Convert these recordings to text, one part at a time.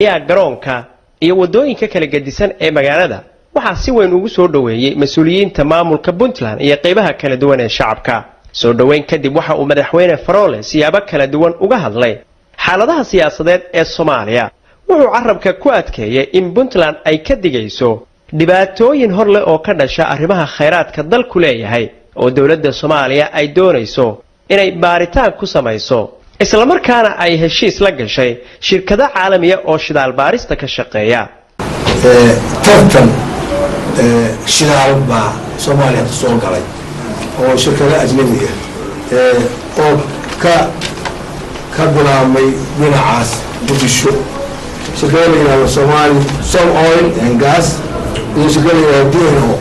ayaa garoonka iyo wadooyinka kala gedisan ee magaalada waxa si weyn ugu soo dhaweeyay mas'uuliyiinta maamulka Puntland iyo qaybaha kala duwan ee shacabka. Soo dhaweyn kadib waxa uu Madaxweyne Faroole siyaabo kala duwan uga hadlay xaaladaha siyaasadeed ee Soomaaliya. Wuxuu carabka ku adkeeyay in Puntland ay ka digayso dhibaatooyin hor leh oo ka dhasha arrimaha khayraadka dalku leeyahay oo dawladda Soomaaliya ay doonayso inay baaritaan ku samayso. isla markaana ay heshiis la gashay shirkado caalami ah oo shidaal baarista ka shaqeeya tartan shidaal baa Soomaaliya soo galay oo shirkado ajnabi ah oo ka bilaabmay dhinacaas Muqdisho shirkadda Somali Some Oil and Gas iyo shirkadda DNO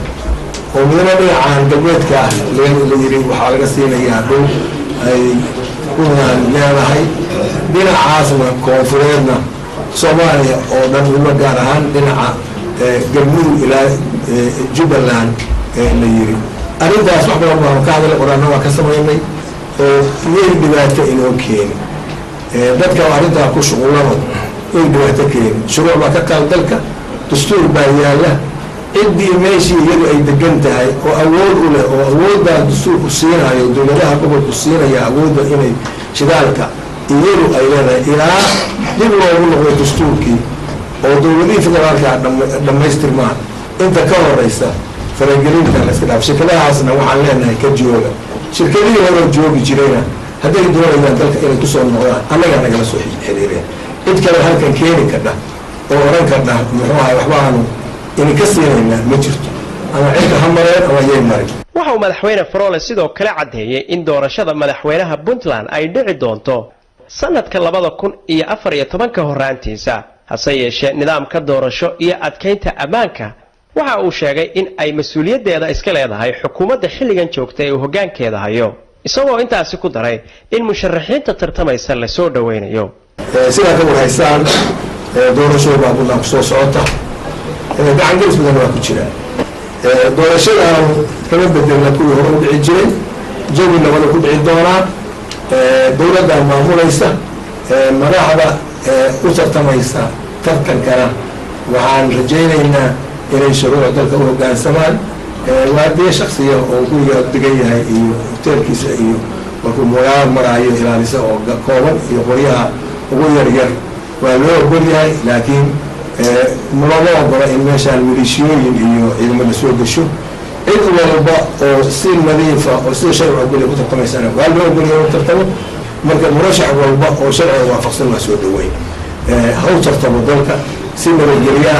oo dhinacan galbeedka la yiri waxa laga siinayaa dhul ay kunaan leedahay dhinacaasna koonfureedna Soomaaliya oo dhan uma gaar ahaan dhinaca galmudug ilaa Puntland la yiri arintaas wax badan baan ka hadlay qoraalna waa ka sameeynay iyo dhibaato inoo keenay dadka arinta ku shaqeeya in dhibaato keenay shuruuc ka taal dalka dastuur baa yaala cidii meeshii iyadu ay degan tahay oo awood u leh oo awoodda dastuurku siinayo dawladaha gobolku siinaya awoodda inay Shidaalka iyadu ay leedahay ilaa dib loogu noqdo dastuurkii oo dawladii federaalka dhamaystirmaan inta ka horeysa faragelinta la iska dhaaf shirkadahaasna waxaan leenahay ka jooga shirkadii hore joogi jirayna hadday doonayaan dalka inay ku soo noqdaan annaga nagala soo xiriireen cid kale halkan keeni karta oo oran karta muxuu ahay waxba aanu in ka siinayna ma jirto ama cidda hamareen ama yeemarin. waxa uu Madaxweyne Faroole sidoo kale cadeeyay in doorashada madaxweynaha Puntland ay dhici doonto sanadka 2014 horaantiisa hase yeeshee nidaamka doorasho iyo adkeynta ammaanka waxa uu sheegay in ay mas'uuliyadeeda iska leedahay xukuumadda xilligan joogta ee hoggaankeeda hayo isagoo intaasi ku daray in musharaxiinta tartamaysa la soo dhaweynayo sida ka warhaysaan doorashada baa Puntland soo socota gacan gelis badan waa ku jira doorashada kala bedelna kuwii hore u dhici jiray jawi nabada ku dhici doonaa dawladda maamulaysa madaxda u tartamaysa tartankana waxaan rajaynaynaa inay shuruucda dalka u hoggaansamaan waadiye shakhsiya oo guriga degan yahay iyo hoteelkiisa iyo markuu magaalada maraayo ilaalisa oo kooban iyo qoryaha ugu yaryar waa loo ogol yahay laakiin lama ogola in meeshaan milishiyooyin iyo ciidamada soo gasho cid walba oo si nadiif ah oo si sharci ah ku tartamaysana waa loo ogol yahay tartamo marka murashax walba oo sharciga waafaqsan waa soo dhaweyn haw tartamo dalka si nabadgelyo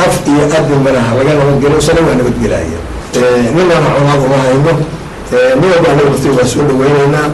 af iyo adin manaha laga nabadgelo sana waa nabadgelaya ninana colaad uma hayno nin walba waa soo dhaweynaynaa